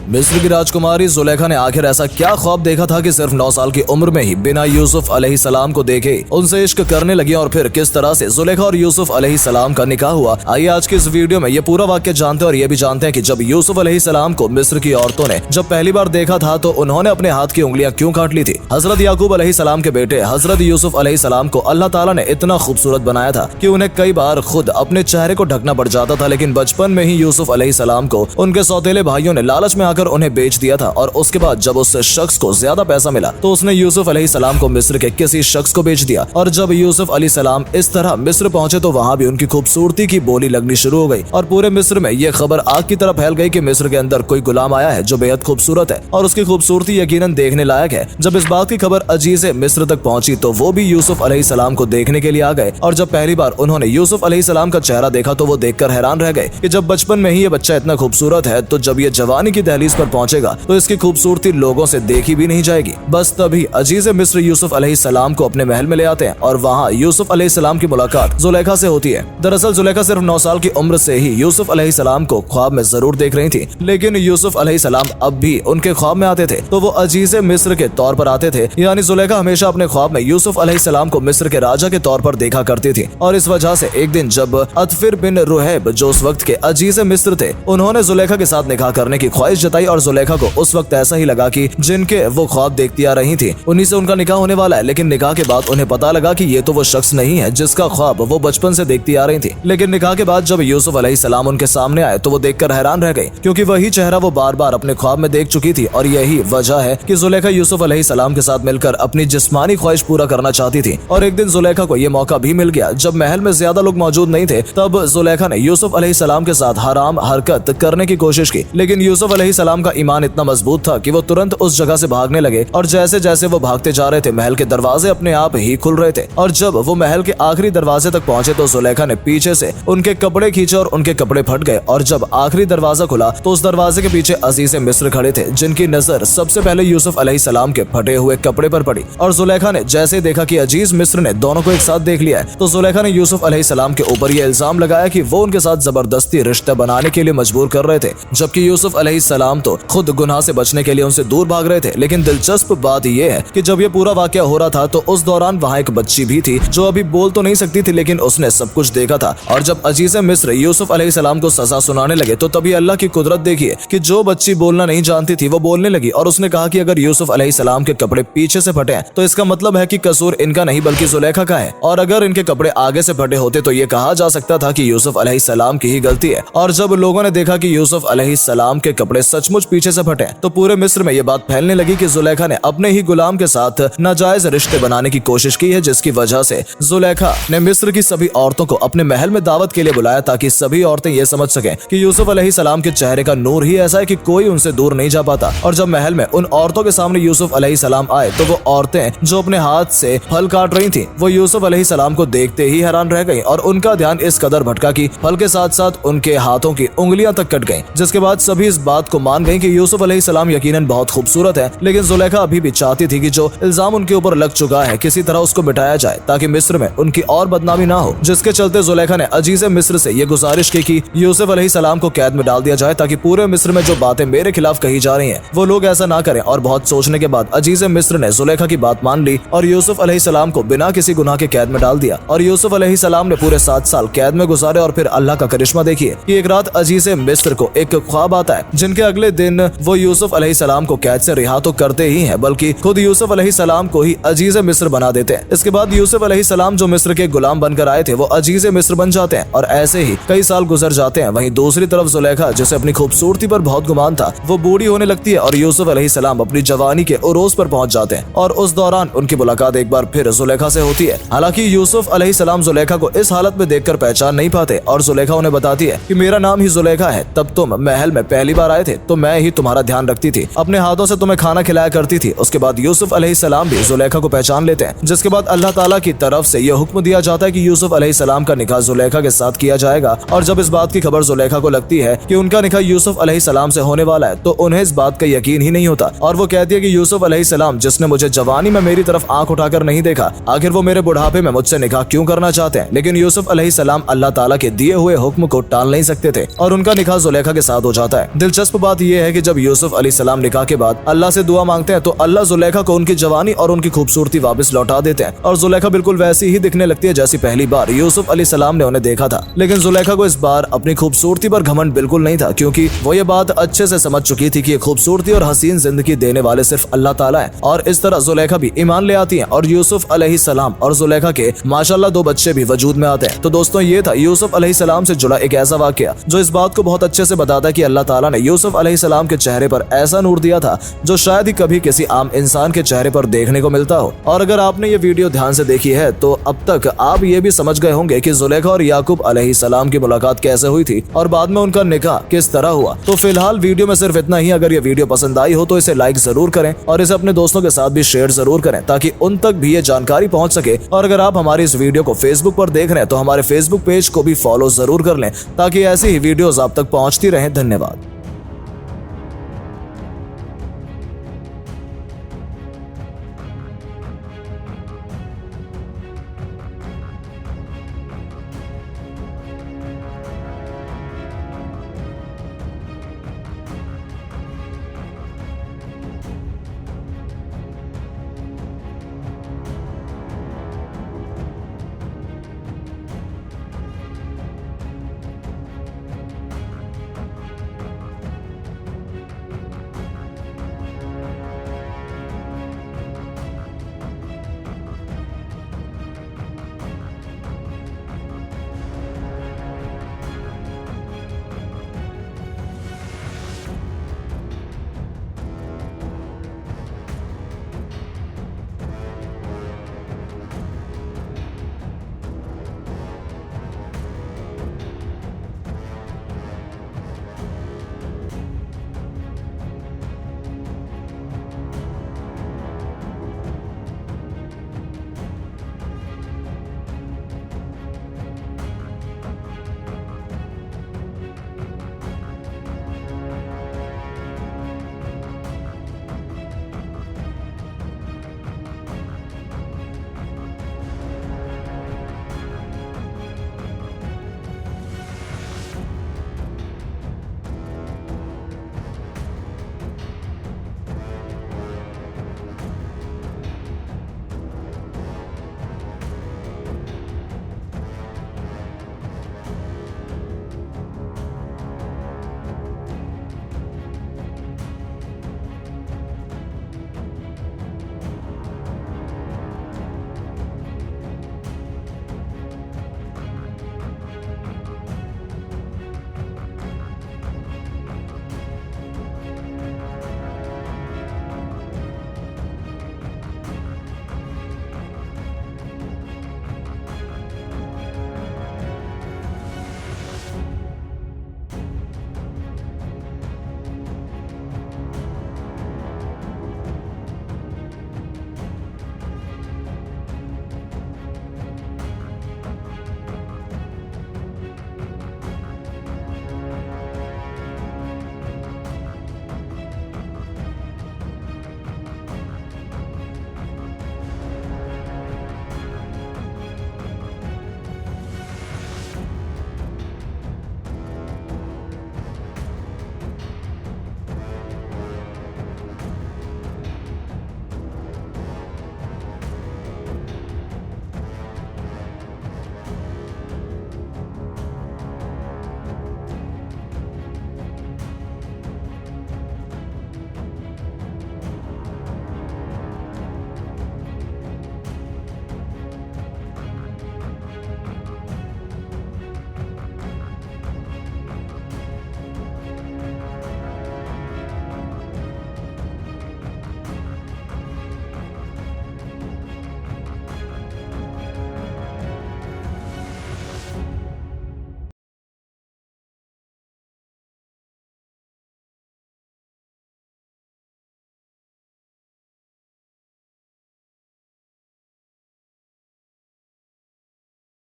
मिस्र की राजकुमारी जुलेखा ने आखिर ऐसा क्या ख्वाब देखा था कि सिर्फ 9 साल की उम्र में ही बिना यूसुफ अलैहिस्सलाम को देखे उनसे इश्क करने लगी और फिर किस तरह से जुलेखा और यूसुफ अलैहिस्सलाम का निकाह हुआ। आइए आज की इस वीडियो में ये पूरा वाक्य जानते हैं और ये भी जानते हैं कि जब यूसुफ अलैहिस्सलाम को मिस्र की औरतों ने जब पहली बार देखा था तो उन्होंने अपने हाथ की उंगलियां क्यों काट ली थी। हजरत याकूब अलैहिस्सलाम के बेटे हजरत यूसुफ अलैहिस्सलाम को अल्लाह ताला ने इतना खूबसूरत बनाया था कि उन्हें कई बार खुद अपने चेहरे को ढकना पड़ जाता था, लेकिन बचपन में ही यूसुफ अलैहिस्सलाम को उनके सौतेले भाइयों ने लालच में आकर उन्हें बेच दिया था और उसके बाद जब उस शख्स को ज्यादा पैसा मिला तो उसने यूसुफ अलैहिस्सलाम को मिस्र के किसी शख्स को बेच दिया। और जब यूसुफ अलैहिस्सलाम इस तरह मिस्र पहुंचे तो वहाँ भी उनकी खूबसूरती की बोली लगनी शुरू हो गई और पूरे मिस्र में ये खबर आग की तरह फैल गई कि मिस्र के अंदर कोई गुलाम आया है जो बेहद खूबसूरत है और उसकी खूबसूरती यकीनन देखने लायक है। जब इस बात की खबर अजीज़े मिस्र तक पहुंची तो वो भी यूसुफ अलैहिस्सलाम को देखने के लिए आ गए और जब पहली बार उन्होंने यूसुफ अलैहिस्सलाम का चेहरा देखा तो वो देखकर हैरान रह गए कि जब बचपन में ही ये बच्चा इतना खूबसूरत है तो जब ये जवानी की दहलीज पर पहुंचेगा तो इसकी खूबसूरती लोगों से देखी भी नहीं जाएगी। बस तभी अजीज़े मिस्र यूसुफ अलैहिस्सलाम को अपने महल में ले आते हैं और वहाँ यूसुफ अलैहिस्सलाम की मुलाकात जुलेखा से होती है। दरअसल जुलेखा सिर्फ 9 साल की उम्र से ही यूसुफ अलैहिस्सलाम को ख्वाब में जरूर देख रही थी, लेकिन यूसुफ अलैहिस्सलाम अब भी उनके ख्वाब में आते थे तो वो अजीज़े मिस्र के तौर पर आते थे। यानी जुलेखा हमेशा अपने ख्वाब में यूसुफ अलैहिस्सलाम को मिस्र के राजा के तौर पर देखा करती थी और इस वजह से एक दिन जब अतफिर बिन रुहैब जो उस वक्त के अजीज़े मिस्र थे उन्होंने जुलेखा के साथ निकाह करने की ख्वाहिश जताई और जुलेखा को उस वक्त ऐसा ही लगा कि जिनके वो ख्वाब देखती आ रही थी उन्हीं से उनका निकाह होने वाला है। लेकिन निकाह के बाद उन्हें पता लगा कि ये तो वो शख्स नहीं है जिसका ख्वाब वो बचपन से देखती आ रही थी। लेकिन निकाह के बाद जब यूसुफ अलैहिस्सलाम उनके सामने आए तो वो देखकर हैरान रह गई क्योंकि वही चेहरा वो बार बार अपने ख्वाब में देख चुकी थी और यही वजह है कि जुलेखा यूसुफ अलैहिस्सलाम के साथ मिलकर अपनी जिस्मानी ख्वाहिश पूरा करना चाहती थी। और एक दिन जुलेखा को ये मौका भी मिल गया जब महल में ज्यादा लोग मौजूद नहीं थे, तब जुलेखा ने यूसुफ अलैहिस्सलाम के साथ हराम हरकत करने की कोशिश की। लेकिन यूसुफ अलैहिस्सलाम का ईमान इतना मजबूत था कि वो तुरंत उस जगह से भागने लगे और जैसे जैसे वो भागते जा रहे थे महल के दरवाजे अपने आप ही खुल रहे थे और जब वो महल के आखिरी दरवाजे तक पहुंचे तो जुलेखा ने पीछे से उनके कपड़े खींचे और उनके कपड़े फट गए और जब आखिरी दरवाजा खुला तो उस दरवाजे के पीछे अजीज़े मिस्र खड़े थे जिनकी नजर सबसे पहले यूसुफ अलैहिस्सलाम के फटे हुए कपड़े पर पड़ी। और जुलेखा ने जैसे देखा कि अजीज मिस्र ने दोनों को एक साथ देख लिया है तो जुलेखा ने यूसुफ अलैहिस्सलाम के ऊपर यह इल्जाम लगाया कि वो उनके साथ जबरदस्ती रिश्ता बनाने के लिए मजबूर कर रहे थे, जबकि यूसुफ अलैहिस्सलाम तो खुद गुनाह से बचने के लिए उनसे दूर भाग रहे थे। लेकिन दिलचस्प बात यह है कि जब ये पूरा वाकया हो रहा था तो उस दौरान वहाँ एक बच्ची भी थी जो अभी बोल तो नहीं सकती थी लेकिन उसने सब कुछ देखा था। और जब अजीज़े मिस्र यूसुफ अलैहिस्सलाम को सजा सुनाने लगे तो तभी अल्लाह की कुदरत देखिए कि जो बच्ची बोलना नहीं जानती थी वो बोलने लगी और उसने कहा कि अगर यूसुफ अलैहिस्सलाम के कपड़े पीछे से फटे हैं तो इसका मतलब है कि कसूर इनका नहीं बल्कि जुलेखा का है, और अगर इनके कपड़े आगे से फटे होते तो ये कहा जा सकता था कि यूसुफ अलैहिस्सलाम की ही गलती है। और जब लोगों ने देखा कि यूसुफ अलैहिस्सलाम के कपड़े सचमुच पीछे से फटे तो पूरे मिस्र में ये बात फैलने लगी कि जुलेखा ने अपने ही गुलाम के साथ नाजायज रिश्ते बनाने की कोशिश की है, जिसकी वजह से जुलेखा ने मिस्र की सभी औरतों को अपने महल में दावत के लिए बुलाया ताकि सभी औरतें ये समझ सकें कि यूसुफ अलैहिस्सलाम के चेहरे का नूर ही ऐसा है कि कोई उनसे दूर नहीं जा पाता। और जब महल में उन औरतों के सामने यूसुफ अलैहिस्सलाम आए तो वो औरतें जो अपने हाथ से फल काट रही थीं वो यूसुफ अलैहिस्सलाम को देखते ही हैरान रह गईं और उनका ध्यान इस कदर भटका कि फल के साथ साथ उनके हाथों की उंगलियां तक कट गईं, जिसके बाद सभी इस बात को मान गईं कि यूसुफ अलैहिस्सलाम यकीनन बहुत खूबसूरत है। लेकिन जुलेखा अभी भी चाहती थी कि जो इल्जाम उनके ऊपर लग चुका है किसी तरह उसको मिटाया जाए ताकि मिस्र में उनकी और बदनामी ना हो, जिसके चलते जुलेखा ने अजीज़े मिस्र से ये गुजारिश की कि यूसुफ अलैहिस्सलाम को कैद में डाल दिया जाए ताकि पूरे मिस्र में जो बातें मेरे खिलाफ कही जा रही हैं वो लोग ऐसा ना करें। और बहुत सोचने के बाद अजीज़े मिस्र ने जुलेखा की बात मान ली और यूसुफ अलैहिस्सलाम को बिना किसी गुनाह के कैद में डाल दिया। और यूसुफ अलैहिस्सलाम ने पूरे 7 साल कैद में गुजारे और फिर अल्लाह का करिश्मा देखिए कि एक रात अजीज़े मिस्र को एक ख्वाब आता है जिनके अगले दिन वो यूसुफ अलैहिस्सलाम को कैद से रिहा तो करते ही हैं बल्कि खुद यूसुफ अलैहिस्सलाम को ही अजीज़े मिस्र बना देते हैं। इसके बाद यूसुफ अलैहिस्सलाम जो मिस्र के गुलाम बनकर आए थे वो अजीज़े मिस्र बन जाते हैं और ऐसे ही कई साल गुजर जाते हैं। वहीं दूसरी तरफ जुलेखा जिसे अपनी खूबसूरती पर बहुत गुमान था वो बूढ़ी होने लगती है और यूसुफ अलैहिस्सलाम अपनी जवानी के उरूज पर पहुंच जाते हैं और उस दौरान उनकी मुलाकात एक बार फिर जुलेखा से होती है। हालांकि यूसुफ अलैहिस्सलाम जुलेखा को इस हालत में देखकर पहचान नहीं पाते और जुलेखा उन्हें बताती है कि मेरा नाम ही जुलेखा है, तब तुम महल में पहली बार आए थे तो मैं ही तुम्हारा ध्यान रखती थी, अपने हाथों से तुम्हें खाना खिलाया करती थी। उसके बाद यूसुफ अलैहिस्सलाम भी जुलेखा को पहचान लेते हैं, जिसके बाद अल्लाह ताला की तरफ से यह हुक्म दिया जाता है कि यूसुफ अलैहिस्सलाम का निकाह जुलेखा के साथ किया जाएगा। और जब इस बात की खबर जुलेखा को लगती है कि उनका निकाह यूसुफ अलैहिस्सलाम से होने वाला है तो उन्हें इस बात का यकीन ही नहीं होता और वो कहती है कि यूसुफ अलैहिस्सलाम जिसने मुझे जवानी में मेरी तरफ आंख उठाकर नहीं देखा, आखिर वो मेरे बुढ़ापे में मुझसे निकाह क्यों करना चाहते हैं। लेकिन यूसुफ अलैहिस्सलाम अल्लाह ताला के दिए हुए हुक्म को टाल नहीं सकते थे और उनका निकाह जुलेखा के साथ हो जाता है। दिलचस्प बात बात यह है कि जब यूसुफ अलैहिस्सलाम निकाह के बाद अल्लाह से दुआ मांगते हैं तो अल्लाह जुलेखा को उनकी जवानी और उनकी खूबसूरती वापस लौटा देते हैं और जुलेखा बिल्कुल वैसी ही दिखने लगती है जैसी पहली बार यूसुफ अलैहिस्सलाम ने उन्हें देखा था। लेकिन जुलेखा को इस बार अपनी खूबसूरती पर घमंड बिल्कुल नहीं था, क्योंकि वो ये बात अच्छे से समझ चुकी थी कि खूबसूरती और हसीन जिंदगी देने वाले सिर्फ अल्लाह ताला है। और इस तरह जुलेखा भी ईमान ले आती है और यूसुफ अलैहिस्सलाम और जुलेखा के माशाल्लाह 2 बच्चे भी वजूद में आते हैं। तो दोस्तों, ये था यूसुफ अलैहिस्सलाम से जुड़ा एक ऐसा वाकया जो इस बात को बहुत अच्छे से बताता है कि अल्लाह ताला ने यूसुफ अलैहिस्सलाम के चेहरे पर ऐसा नूर दिया था जो शायद ही कभी किसी आम इंसान के चेहरे पर देखने को मिलता हो। और अगर आपने ये वीडियो ध्यान से देखी है तो अब तक आप ये भी समझ गए होंगे कि जुलेखा और याकूब अलैहिस्सलाम की मुलाकात कैसे हुई थी और बाद में उनका निकाह किस तरह हुआ। तो फिलहाल वीडियो में सिर्फ इतना ही। अगर ये वीडियो पसंद आई हो तो इसे लाइक जरूर करें और इसे अपने दोस्तों के साथ भी शेयर जरूर करें ताकि उन तक भी ये जानकारी पहुंच सके। और अगर आप हमारी इस वीडियो को फेसबुक पर देख रहे हैं तो हमारे फेसबुक पेज को भी फॉलो जरूर कर लें ताकि ऐसी ही वीडियोस आप तक पहुंचती रहें। धन्यवाद।